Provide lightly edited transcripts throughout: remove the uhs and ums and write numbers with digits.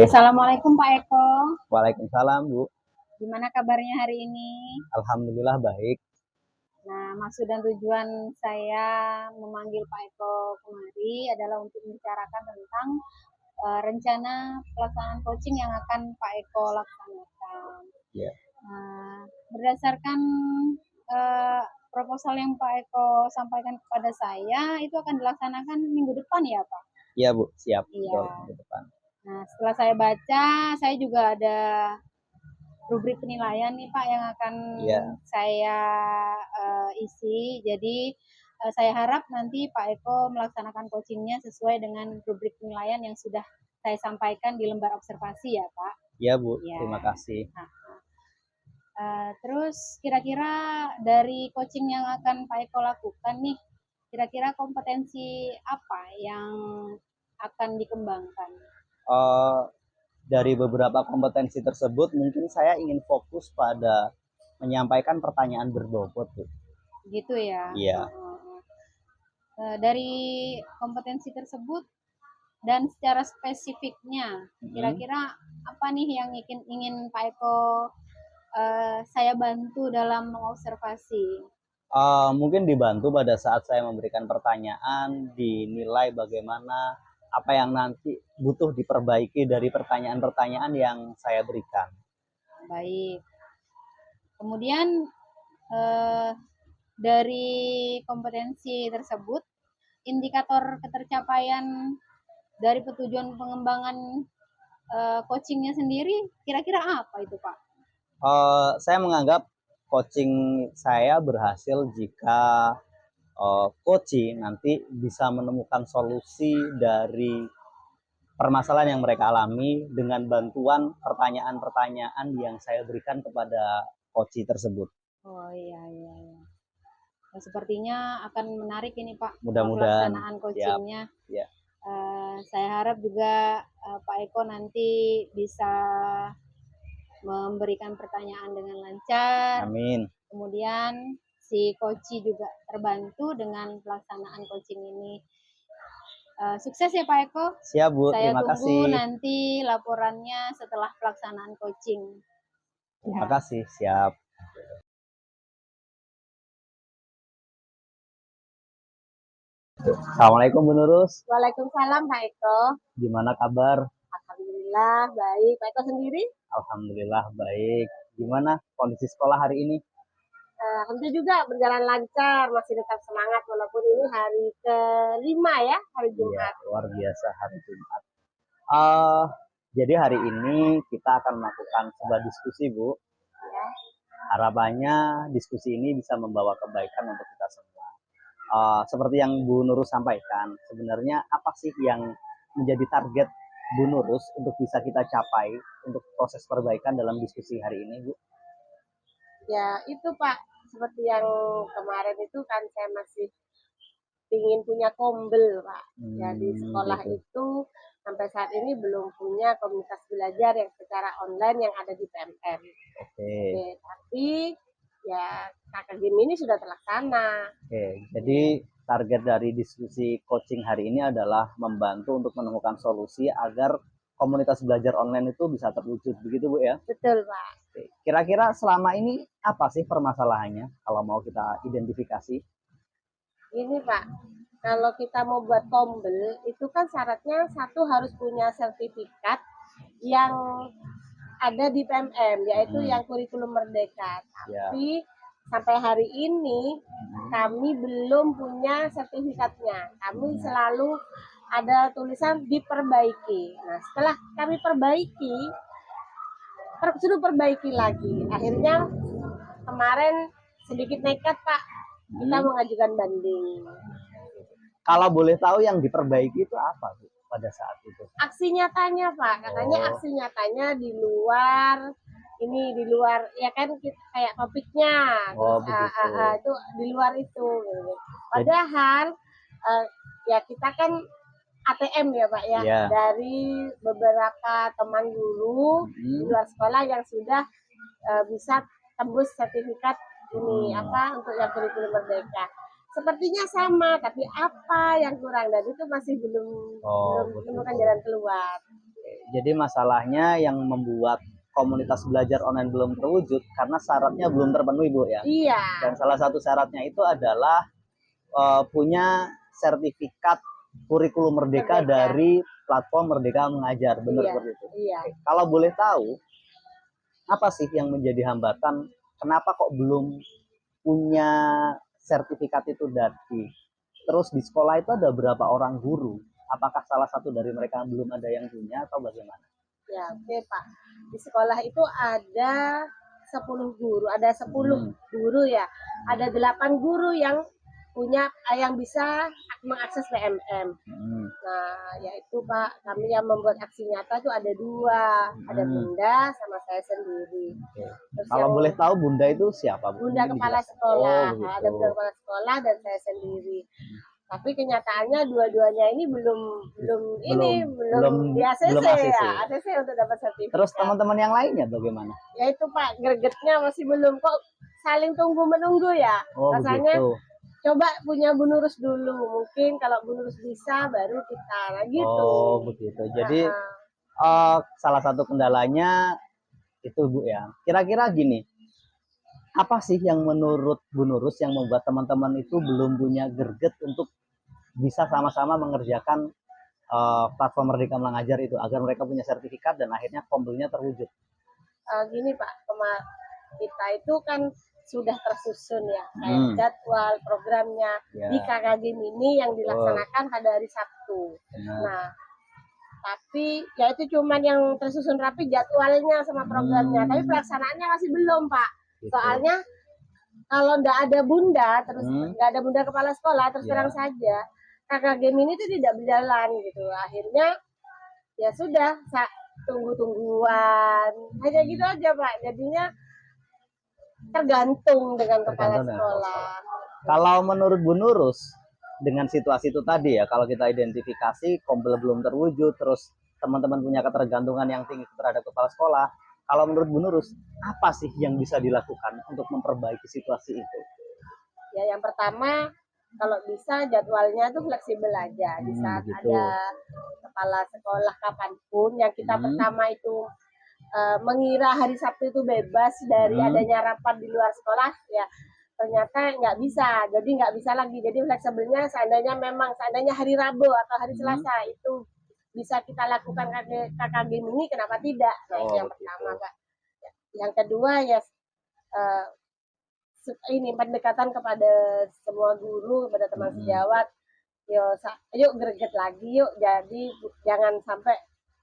Assalamualaikum Pak Eko. Waalaikumsalam, Bu. Gimana kabarnya hari ini? Alhamdulillah baik. Nah, maksud dan tujuan saya memanggil Pak Eko kemari adalah untuk membicarakan tentang rencana pelaksanaan coaching yang akan Pak Eko laksanakan. Ya. Berdasarkan proposal yang Pak Eko sampaikan kepada saya, itu akan dilaksanakan minggu depan ya, Pak? Iya, Bu. Siap. Iya. Minggu depan. Nah, setelah saya baca, saya juga ada rubrik penilaian nih Pak yang akan saya isi. Jadi saya harap nanti Pak Eko melaksanakan coachingnya sesuai dengan rubrik penilaian yang sudah saya sampaikan di lembar observasi ya Pak. Iya Bu, ya. Terima kasih. Terus kira-kira dari coaching yang akan Pak Eko lakukan nih, kira-kira kompetensi apa yang akan dikembangkan? Dari beberapa kompetensi tersebut mungkin saya ingin fokus pada menyampaikan pertanyaan berbobot, Bu. Gitu ya. Iya. Dari kompetensi tersebut dan secara spesifiknya, kira-kira apa nih yang ingin Pak Eko saya bantu dalam mengobservasi? Mungkin dibantu pada saat saya memberikan pertanyaan, dinilai bagaimana apa yang nanti butuh diperbaiki dari pertanyaan-pertanyaan yang saya berikan. Baik. Kemudian dari kompetensi tersebut, indikator ketercapaian dari tujuan pengembangan coachingnya sendiri, kira-kira apa itu Pak? Saya menganggap coaching saya berhasil jika coaching nanti bisa menemukan solusi dari permasalahan yang mereka alami dengan bantuan pertanyaan-pertanyaan yang saya berikan kepada coach tersebut. Oh iya. Nah, sepertinya akan menarik ini Pak. Mudah-mudahan pelaksanaan coachingnya. Ya. Saya harap juga Pak Eko nanti bisa memberikan pertanyaan dengan lancar. Amin. Kemudian si coach juga terbantu dengan pelaksanaan coaching ini. Sukses ya Pak Eko. Siap Bu, saya terima tunggu kasih. Nanti laporannya setelah pelaksanaan coaching. Terima kasih, siap. Assalamualaikum Bu Nurus. Waalaikumsalam Pak Eko. Gimana kabar? Alhamdulillah baik. Pak Eko sendiri? Alhamdulillah baik. Gimana kondisi sekolah hari ini? Tentu juga berjalan lancar, masih tetap semangat walaupun ini hari ke-5 ya, hari Jumat. Iya, luar biasa hari Jumat. Jadi hari ini kita akan melakukan sebuah diskusi, Bu. Ya. Harapannya diskusi ini bisa membawa kebaikan untuk kita semua. Seperti yang Bu Nurus sampaikan, sebenarnya apa sih yang menjadi target Bu Nurus untuk bisa kita capai untuk proses perbaikan dalam diskusi hari ini, Bu? Ya, itu Pak. Seperti yang kemarin itu kan saya masih ingin punya kombel, Pak. Jadi sekolah gitu. Itu sampai saat ini belum punya komunitas belajar yang secara online yang ada di PMM. Oke, tapi ya kakak game ini sudah terlaksana. Jadi target dari diskusi coaching hari ini adalah membantu untuk menemukan solusi agar komunitas belajar online itu bisa terwujud, begitu Bu ya? Betul Pak. Kira-kira selama ini apa sih permasalahannya kalau mau kita identifikasi? Ini Pak, kalau kita mau buat kombel itu kan syaratnya satu harus punya sertifikat yang ada di PMM, yaitu yang kurikulum merdeka. Tapi sampai hari ini kami belum punya sertifikatnya. Kami selalu ada tulisan diperbaiki. Nah, setelah kami suruh perbaiki lagi. Akhirnya kemarin sedikit nekat Pak, kita mengajukan banding. Kalau boleh tahu yang diperbaiki itu apa Bu pada saat itu? Aksi nyatanya Pak, katanya aksi nyatanya di luar ya kan kayak topiknya. Itu di luar itu. Padahal ya kita kan ATM ya Pak ya, dari beberapa teman guru di luar sekolah yang sudah bisa tembus sertifikat ini untuk yang kurikulum merdeka. Sepertinya sama, tapi apa yang kurang dan itu masih belum menemukan jalan keluar. Jadi masalahnya yang membuat komunitas belajar online belum terwujud karena syaratnya belum terpenuhi, Bu ya. Iya. Dan salah satu syaratnya itu adalah punya sertifikat kurikulum merdeka dari platform Merdeka Mengajar. Benar seperti itu. Iya. Kalau boleh tahu, apa sih yang menjadi hambatan? Kenapa kok belum punya sertifikat itu dari? Terus di sekolah itu ada berapa orang guru? Apakah salah satu dari mereka belum ada yang punya atau bagaimana? Ya, oke Pak. Di sekolah itu ada 10 guru, ada 10 guru ya. Ada 8 guru yang punya yang bisa mengakses PMM. Nah, yaitu Pak, kami yang membuat aksi nyata itu ada 2, ada Bunda sama saya sendiri. Kalau boleh tahu Bunda itu siapa? Bunda kepala sekolah, ada Bunda kepala sekolah dan saya sendiri. Tapi kenyataannya dua-duanya ini belum di ACC ya, ACC untuk dapat sertifikat. Terus teman-teman yang lainnya bagaimana? Ya itu Pak, gregetnya masih belum, kok saling tunggu menunggu ya. Rasanya begitu. Coba punya Bu Nurus dulu, mungkin kalau Bu Nurus bisa baru kita gitu. Begitu. Jadi salah satu kendalanya itu Bu ya. Kira-kira gini, apa sih yang menurut Bu Nurus yang membuat teman-teman itu belum punya greget untuk bisa sama-sama mengerjakan platform Merdeka Mengajar itu agar mereka punya sertifikat dan akhirnya kompilnya terwujud? Gini Pak, kita itu kan sudah tersusun ya, kayak jadwal programnya di KKG Mini yang dilaksanakan pada hari Sabtu. Nah, tapi ya itu cuman yang tersusun rapi jadwalnya sama programnya, tapi pelaksanaannya masih belum Pak. Soalnya kalau nggak ada Bunda, terus nggak ada Bunda kepala sekolah, terus terang saja KKG Mini itu tidak berjalan gitu. Akhirnya ya sudah tunggu-tungguan, hanya gitu aja Pak. Jadinya tergantung dengan kepala sekolah. Kalau menurut Bu Nurus, dengan situasi itu tadi ya, kalau kita identifikasi kompil belum terwujud, terus teman-teman punya ketergantungan yang tinggi terhadap kepala sekolah, kalau menurut Bu Nurus, apa sih yang bisa dilakukan untuk memperbaiki situasi itu? Ya, yang pertama, kalau bisa jadwalnya tuh fleksibel aja. Di saat ada kepala sekolah kapanpun, yang kita pertama itu mengira hari Sabtu itu bebas dari adanya rapat di luar sekolah, ya ternyata nggak bisa. Jadi nggak bisa lagi. Jadi fleksibelnya seandainya hari Rabu atau hari Selasa itu bisa kita lakukan KKG Mini, kenapa tidak? Nah, itu yang pertama Pak. Yang kedua ya ini pendekatan kepada semua guru, kepada teman sejawat. Yuk greget lagi yuk. Jadi jangan sampai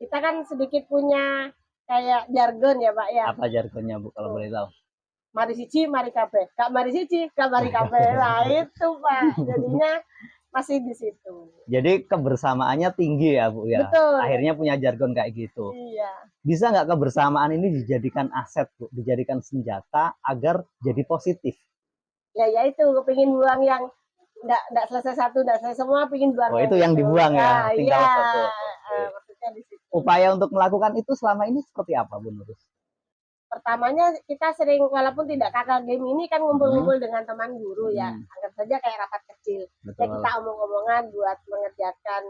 kita kan sedikit punya kayak jargon ya Pak ya. Apa jargonnya Bu kalau boleh tahu? Mari siji, mari kabeh. Kak mari siji, kak mari kabeh. Nah itu Pak. Jadinya masih di situ. Jadi kebersamaannya tinggi ya Bu ya. Betul. Akhirnya punya jargon kayak gitu. Iya. Bisa nggak kebersamaan ini dijadikan aset Bu, dijadikan senjata agar jadi positif? Ya itu, kepingin buang yang enggak selesai satu, enggak selesai semua, pingin buang. Oh itu yang dibuang ya, tinggal satu. Maksudnya di situ. Upaya untuk melakukan itu selama ini seperti apa Bu Nurus? Pertamanya kita sering, walaupun tidak KKG Mini kan ngumpul-ngumpul dengan teman guru ya, anggap saja kayak rapat kecil. Ya kita omong-omongan buat mengerjakan,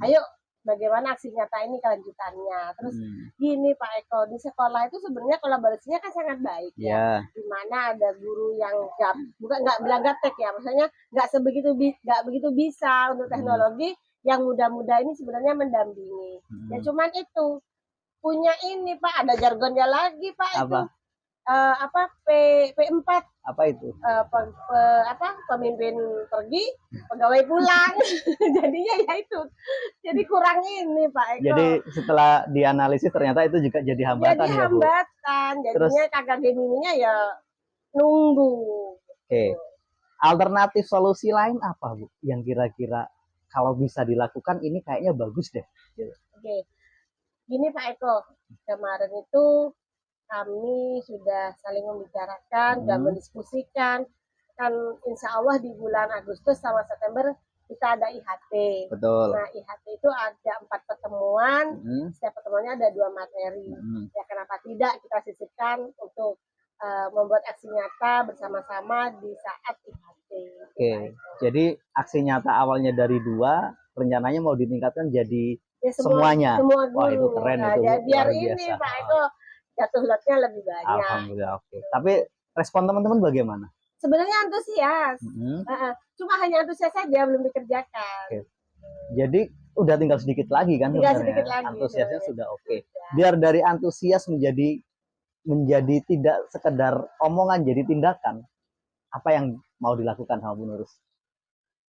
ayo bagaimana aksi nyata ini kelanjutannya. Terus gini Pak Eko, di sekolah itu sebenarnya kolaborasinya kan sangat baik ya. Dimana ada guru yang nggak bilang gaptek ya, maksudnya nggak begitu bisa untuk teknologi, yang muda-muda ini sebenarnya mendampingi. Ya cuman itu punya ini Pak, ada jargonnya lagi Pak. Apa? P4. Apa itu? Pemimpin pergi, pegawai pulang. Jadinya ya itu. Jadi kurang ini Pak Eko. Jadi setelah dianalisis ternyata itu juga jadi hambatan. Jadi hambatan. Jadinya KKG Mininya ya nunggu. Oke. Alternatif solusi lain apa Bu? Yang kira-kira kalau bisa dilakukan ini kayaknya bagus deh. Oke. Gini Pak Eko, kemarin itu kami sudah saling membicarakan dan mendiskusikan, kan insya Allah di bulan Agustus sama September kita ada IHT. Betul. Nah IHT itu ada 4 pertemuan, setiap pertemuannya ada 2 materi. Ya kenapa tidak kita sisipkan untuk membuat aksi nyata bersama-sama di saat IHT. Oke, jadi aksi nyata awalnya dari 2, rencananya mau ditingkatkan jadi Ya, semuanya. semua Wah, itu guru. keren, Nah, itu biar luar ini biasa. Pak Eko jatuh lotnya lebih banyak. Alhamdulillah, oke. Tapi respon teman-teman bagaimana? Sebenarnya antusias. Cuma hanya antusias saja, belum dikerjakan. Oke. Jadi udah tinggal sedikit lagi kan Tinggal sebenarnya. sedikit lagi, Antusiasnya sebenarnya. sudah oke. Biar dari antusias menjadi tidak sekedar omongan, jadi tindakan. Apa yang mau dilakukan sama Bu Nurus?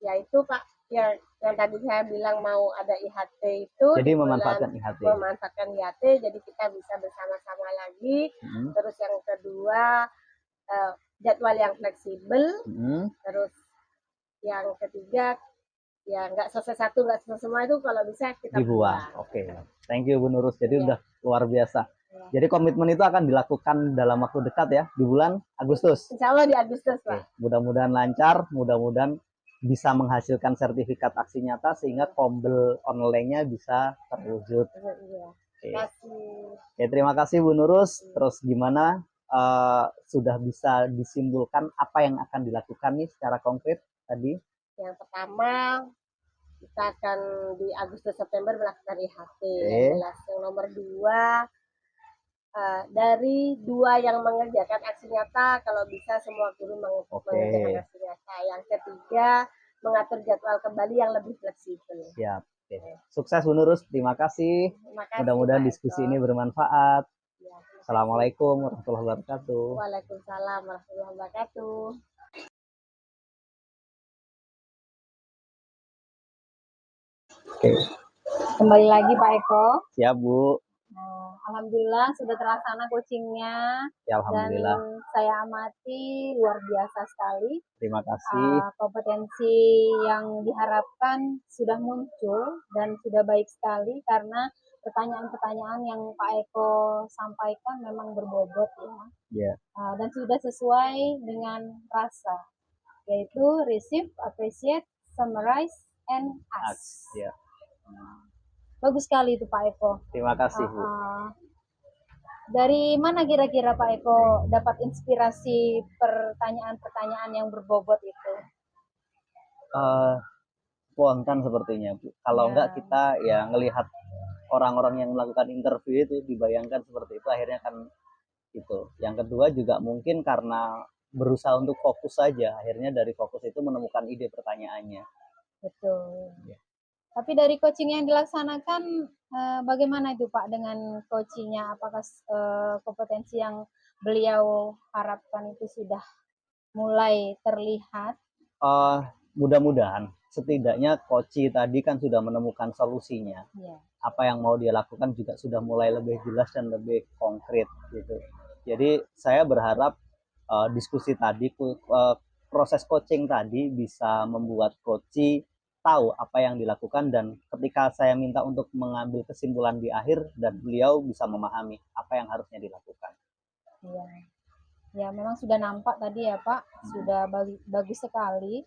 Ya itu Pak, yang tadi saya bilang mau ada IHT itu. Jadi memanfaatkan IHT. Memanfaatkan IHT, jadi kita bisa bersama-sama lagi. Terus yang kedua, jadwal yang fleksibel. Terus yang ketiga, ya nggak selesai satu, nggak selesai semua, itu kalau bisa kita dibuang. Oke. Thank you Bu Nurus. Jadi udah luar biasa. Jadi komitmen itu akan dilakukan dalam waktu dekat ya, di bulan Agustus. Insya Allah di Agustus, Pak. Mudah-mudahan lancar, mudah-mudahan bisa menghasilkan sertifikat aksi nyata sehingga kombel online-nya bisa terwujud. Terima kasih Bu Nurus. Terus gimana sudah bisa disimpulkan apa yang akan dilakukan nih secara konkret tadi? Yang pertama, kita akan di Agustus September melakukan IHT. Yang nomor 2, dari 2 yang mengerjakan aksi nyata, kalau bisa semua guru mengerjakan aksi nyata. Yang ketiga, mengatur jadwal kembali yang lebih fleksibel. Siap. Sukses Bu Nurus, terima kasih. Mudah-mudahan diskusi ini bermanfaat. Assalamualaikum warahmatullahi wabarakatuh. Waalaikumsalam warahmatullahi wabarakatuh. Oke. Kembali lagi Pak Eko. Siap Bu. Alhamdulillah sudah terlaksana coachingnya. Ya, alhamdulillah. Dan saya amati luar biasa sekali. Terima kasih. Kompetensi yang diharapkan sudah muncul dan sudah baik sekali karena pertanyaan-pertanyaan yang Pak Eko sampaikan memang berbobot ya. Dan sudah sesuai dengan rasa, yaitu receive, appreciate, summarize, and ask. Ya. Bagus sekali itu Pak Eko. Terima kasih Bu. Dari mana kira-kira Pak Eko dapat inspirasi pertanyaan-pertanyaan yang berbobot itu? Spontan sepertinya Bu. Kalau enggak kita ya ngelihat orang-orang yang melakukan interview itu, dibayangkan seperti itu, akhirnya kan itu. Yang kedua juga mungkin karena berusaha untuk fokus saja, akhirnya dari fokus itu menemukan ide pertanyaannya. Betul. Ya. Tapi dari coaching yang dilaksanakan, bagaimana itu Pak dengan coachingnya? Apakah kompetensi yang beliau harapkan itu sudah mulai terlihat? Mudah-mudahan. Setidaknya coach tadi kan sudah menemukan solusinya. Apa yang mau dia lakukan juga sudah mulai lebih jelas dan lebih konkret gitu. Jadi saya berharap diskusi tadi, proses coaching tadi bisa membuat coach tahu apa yang dilakukan, dan ketika saya minta untuk mengambil kesimpulan di akhir, dan beliau bisa memahami apa yang harusnya dilakukan. Iya. Ya, memang sudah nampak tadi ya Pak, sudah bagus sekali.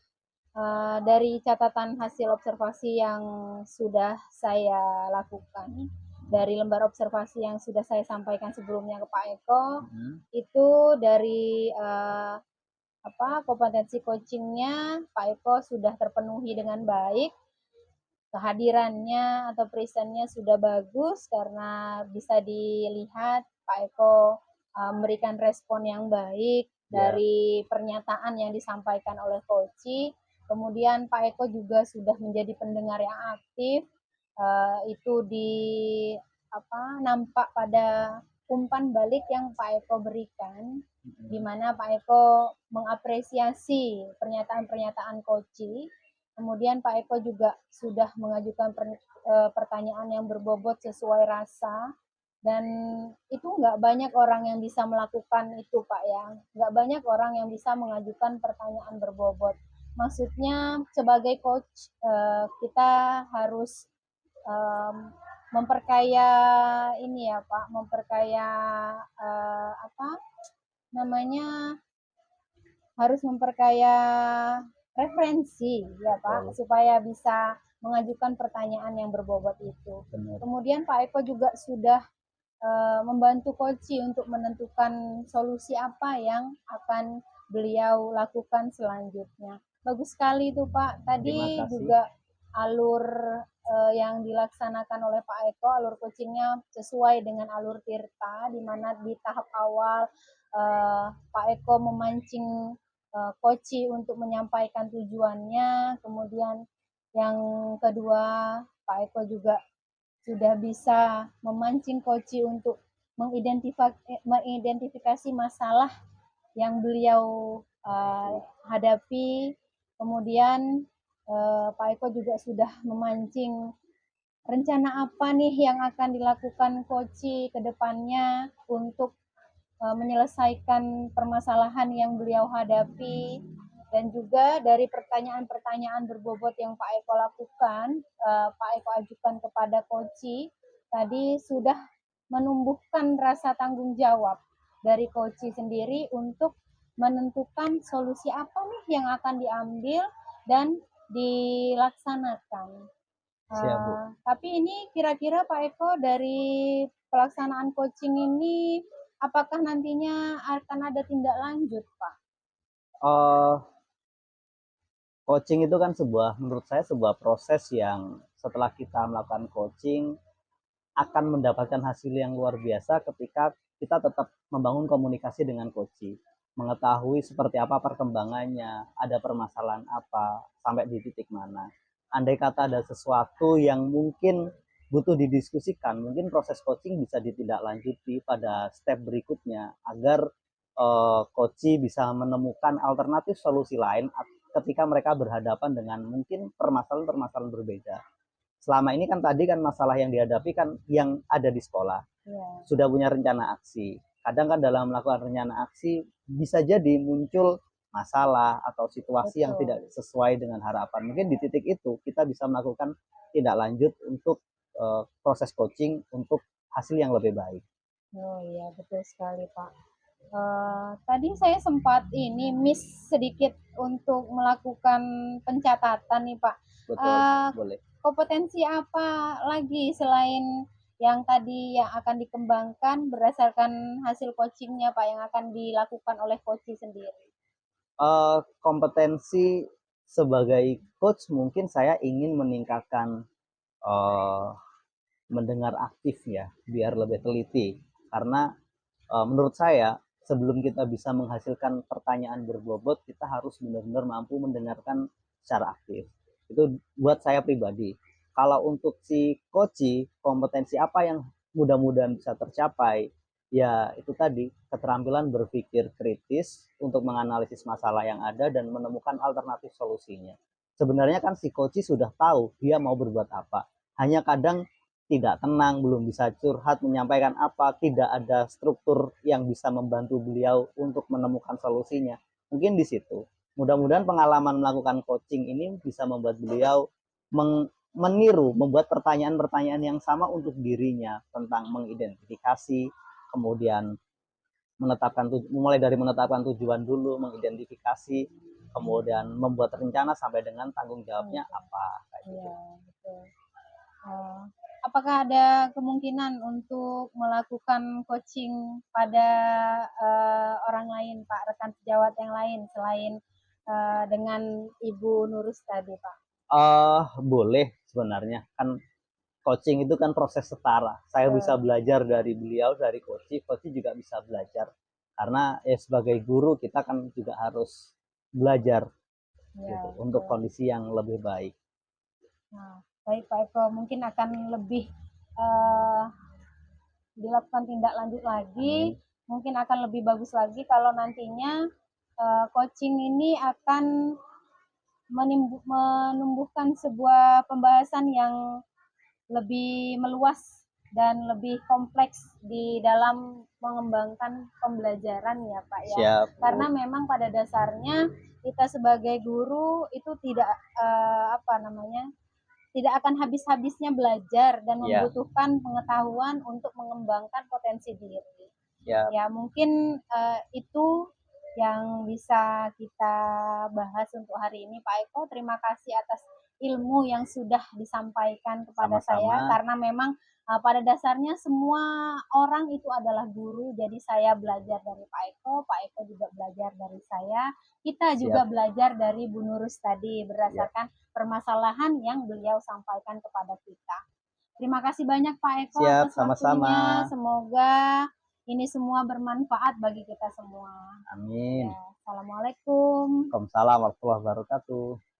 Dari catatan hasil observasi yang sudah saya lakukan, dari lembar observasi yang sudah saya sampaikan sebelumnya ke Pak Eko, itu dari kompetensi coachingnya Pak Eko sudah terpenuhi dengan baik. Kehadirannya atau presentnya sudah bagus karena bisa dilihat Pak Eko memberikan respon yang baik dari pernyataan yang disampaikan oleh coach. Kemudian Pak Eko juga sudah menjadi pendengar yang aktif. Itu nampak pada umpan balik yang Pak Eko berikan, di mana Pak Eko mengapresiasi pernyataan-pernyataan coach. Kemudian Pak Eko juga sudah mengajukan pertanyaan yang berbobot sesuai rasa, dan itu nggak banyak orang yang bisa melakukan itu Pak ya. Nggak banyak orang yang bisa mengajukan pertanyaan berbobot. Maksudnya sebagai coach kita harus memperkaya ini ya Pak, memperkaya harus memperkaya referensi ya Pak, supaya bisa mengajukan pertanyaan yang berbobot itu. Kemudian Pak Eko juga sudah membantu coach untuk menentukan solusi apa yang akan beliau lakukan selanjutnya. Bagus sekali itu Pak. Tadi juga alur yang dilaksanakan oleh Pak Eko, alur coachingnya sesuai dengan alur Tirta, di mana di tahap awal Pak Eko memancing Koci untuk menyampaikan tujuannya, kemudian yang kedua Pak Eko juga sudah bisa memancing Koci untuk mengidentifikasi masalah yang beliau hadapi. Kemudian Pak Eko juga sudah memancing rencana apa nih yang akan dilakukan Koci ke depannya untuk menyelesaikan permasalahan yang beliau hadapi, dan juga dari pertanyaan-pertanyaan berbobot yang Pak Eko lakukan, Pak Eko ajukan kepada Koci, tadi sudah menumbuhkan rasa tanggung jawab dari Koci sendiri untuk menentukan solusi apa nih yang akan diambil dan dilaksanakan. Siap, Bu. Tapi ini kira-kira Pak Eko dari pelaksanaan coaching ini apakah nantinya akan ada tindak lanjut, Pak? Eh, Coaching itu kan menurut saya sebuah proses yang setelah kita melakukan coaching akan mendapatkan hasil yang luar biasa ketika kita tetap membangun komunikasi dengan coach, mengetahui seperti apa perkembangannya, ada permasalahan apa, sampai di titik mana. Andai kata ada sesuatu yang mungkin butuh didiskusikan, mungkin proses coaching bisa ditindaklanjuti pada step berikutnya agar coach bisa menemukan alternatif solusi lain ketika mereka berhadapan dengan mungkin permasalahan-permasalahan berbeda. Selama ini kan tadi kan masalah yang dihadapi kan yang ada di sekolah. Sudah punya rencana aksi. Kadang kan dalam melakukan rencana aksi bisa jadi muncul masalah atau situasi yang tidak sesuai dengan harapan. Mungkin di titik itu kita bisa melakukan tindak lanjut untuk proses coaching untuk hasil yang lebih baik. Oh iya, betul sekali, Pak. Tadi saya sempat miss sedikit untuk melakukan pencatatan nih, Pak. Betul, boleh. Kompetensi apa lagi selain yang tadi yang akan dikembangkan berdasarkan hasil coachingnya, Pak, yang akan dilakukan oleh coach sendiri? Kompetensi sebagai coach mungkin saya ingin meningkatkan mendengar aktif ya, biar lebih teliti. Karena menurut saya sebelum kita bisa menghasilkan pertanyaan berbobot, kita harus benar-benar mampu mendengarkan secara aktif. Itu buat saya pribadi. Kalau untuk si coach, kompetensi apa yang mudah-mudahan bisa tercapai, ya itu tadi, keterampilan berpikir kritis untuk menganalisis masalah yang ada dan menemukan alternatif solusinya. Sebenarnya kan si coach sudah tahu dia mau berbuat apa. Hanya kadang tidak tenang, belum bisa curhat, menyampaikan apa, tidak ada struktur yang bisa membantu beliau untuk menemukan solusinya. Mungkin di situ. Mudah-mudahan pengalaman melakukan coaching ini bisa membuat beliau meniru, membuat pertanyaan-pertanyaan yang sama untuk dirinya tentang mengidentifikasi, kemudian mulai dari menetapkan tujuan dulu, mengidentifikasi, kemudian membuat rencana sampai dengan tanggung jawabnya apa. Kayak gitu. Iya, betul. Apakah ada kemungkinan untuk melakukan coaching pada orang lain, Pak, rekan sejawat yang lain selain dengan Ibu Nurus tadi, Pak? Boleh sebenarnya, kan coaching itu kan proses setara. Saya bisa belajar dari beliau, dari coach juga bisa belajar. Karena ya sebagai guru kita kan juga harus belajar gitu, untuk kondisi yang lebih baik. Nah, baik Pak Eko, mungkin akan lebih dilakukan tindak lanjut lagi, mungkin akan lebih bagus lagi kalau nantinya coaching ini akan menumbuhkan sebuah pembahasan yang lebih meluas dan lebih kompleks di dalam mengembangkan pembelajaran ya Pak ya. Siap. Karena memang pada dasarnya kita sebagai guru itu tidak tidak akan habis-habisnya belajar dan membutuhkan pengetahuan untuk mengembangkan potensi diri. Ya mungkin itu yang bisa kita bahas untuk hari ini Pak Eko. Terima kasih atas ilmu yang sudah disampaikan kepada saya, karena memang pada dasarnya semua orang itu adalah guru. Jadi saya belajar dari Pak Eko juga belajar dari saya. Kita juga belajar dari Bu Nurus tadi berdasarkan permasalahan yang beliau sampaikan kepada kita. Terima kasih banyak Pak Eko atas waktunya. Semoga ini semua bermanfaat bagi kita semua. Amin. Ya, Assalamualaikum. Waalaikumsalam warahmatullahi wabarakatuh.